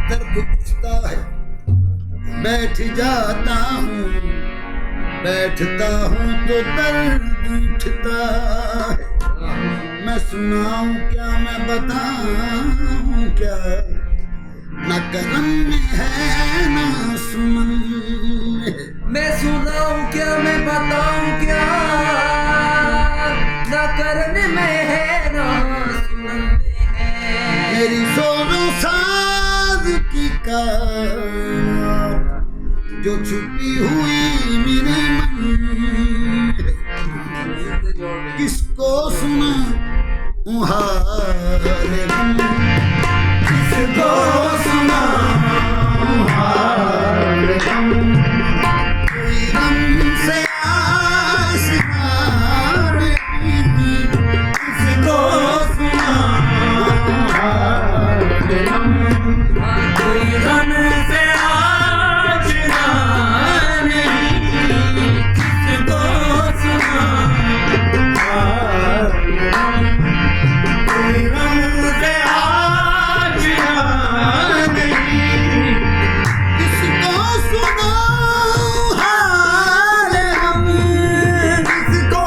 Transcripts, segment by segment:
दर्द उठता है, बैठ जाता हूँ, बैठता हूँ तो दर्द उठता है। मैं सुनाऊं क्या, मैं बताऊं क्या, न करम में है न सुमन में। मैं सुनाऊं क्या, मैं बताऊं क्या, न करने में है न सुनने में है। मेरी सोनो साज की कार जो छुपी हुई मेरे मन, किसको सुना हारे गम, किसको सुना हारे गम। कोई गम से आशिना नहीं, किसको सुना हारे गम। कोई गम से आशिना नहीं, किसको सुना हारे गम। कोई गम से आशिना नहीं, किसको सुना हारे गम, किसको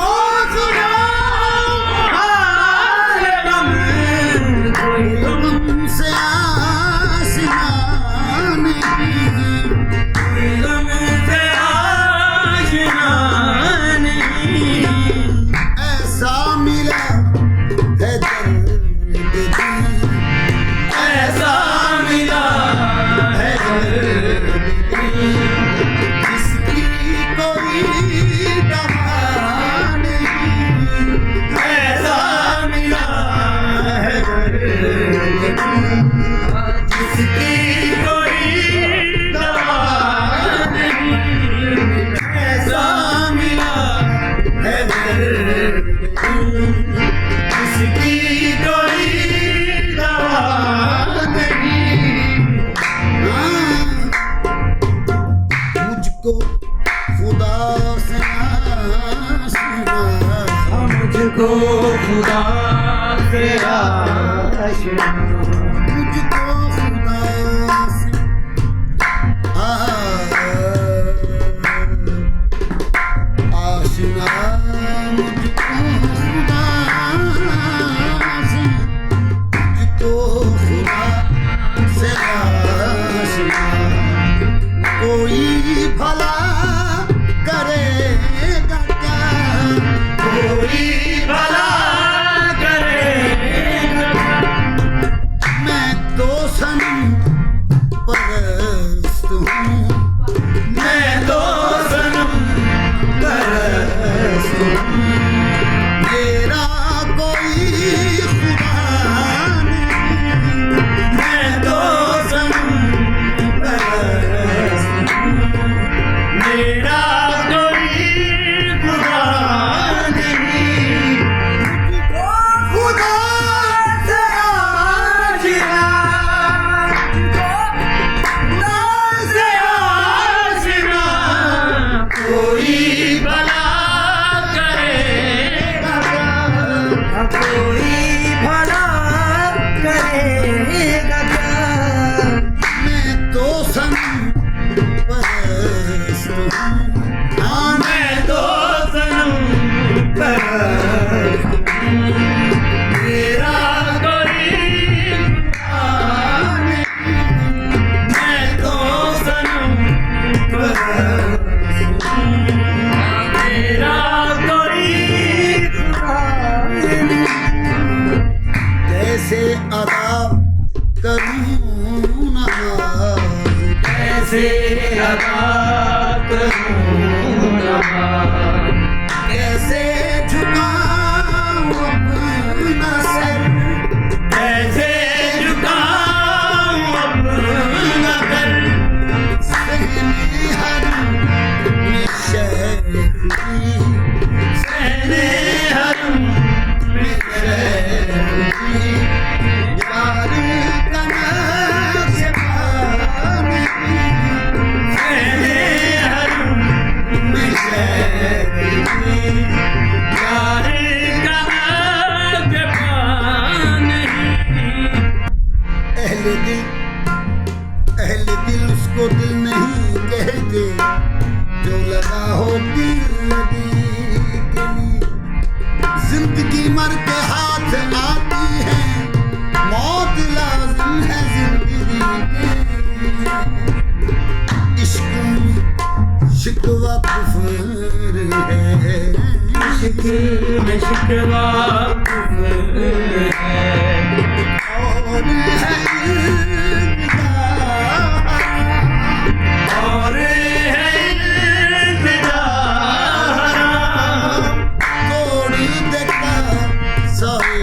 सुना हारे गम। कोई गम से आशिना नहीं, कोई गम से आशिना नहीं। ऐसा मिला है दर्द दिल, ऐसा मिला है दर्द दिल, जिसकी कोई दवा नहीं। ऐसा मिला है दर्द दिल, जिसकी कोई दवा नहीं। ऐसा मिला है दर्द दिल, जिसकी कोई दवा नहीं। मुझको खुदा से आशना, मुझको खुदा से आशना, मुझको खुदा से आशना, मुझको खुदा से, मुझको खुदा से आशना। कोई भला करेगा क्या, कोई भला करेगा क्या। मैं तो सनम परस्त हूँ, मैं तो सनम परस्त हूँ। मेरा कोई खुदा नहीं, मैं तो सनम परस्त हूँ। मेरा कोई खुदा नहीं, खुदा से आशिना, खुदा से आशिना। कोई भला करेगा क्या, कोई भला करेगा क्या। मैं तो सनम परस्त हूँ, हाँ मैं तो सनम परस्त हूँ। मेरा कोई खुदा नहीं, मैं तो सनम परस्त हूँ। मेरा कोई खुदा नहीं। मर के हाथ आती है, मौत लाज़िम है जिंदगी के। इश्क में शिकवा कुफ्र है, इश्क में शिकवा कुफ्र है। और है इंतजार, और है इंतजार, तोड़ देता सारे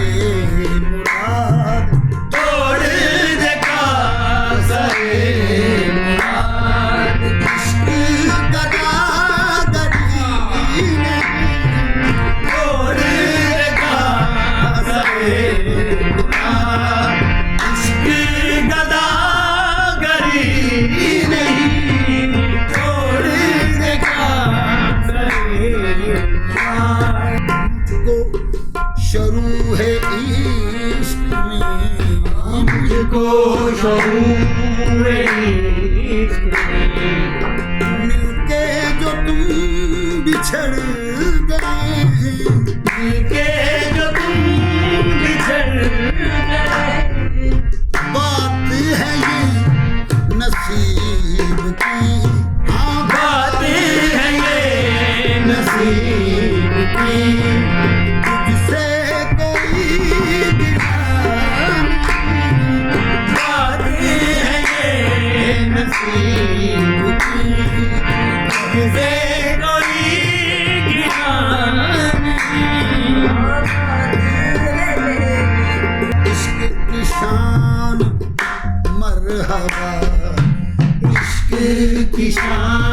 मुराद, तोड़ देगा सारे मुराद। इश्क गदागरी नहीं, तोड़ देगा सारे मुराद। इश्क गदागरी नहीं, तोड़ देगा सारे मुराद। को शुरू है इश्क में, मुझको शऊर इश्क में, मिलके जो तुम बिछड़ गए, मिलके जो तुम बिछड़ गए। बात है ये नसीब की, हाँ बात है ये नसीब की, तुझसे कोई गिला नहीं, बात है ये नसीब की, तुझसे कोई गिला नहीं। इश्क की शान मरहबा, इश्क की शान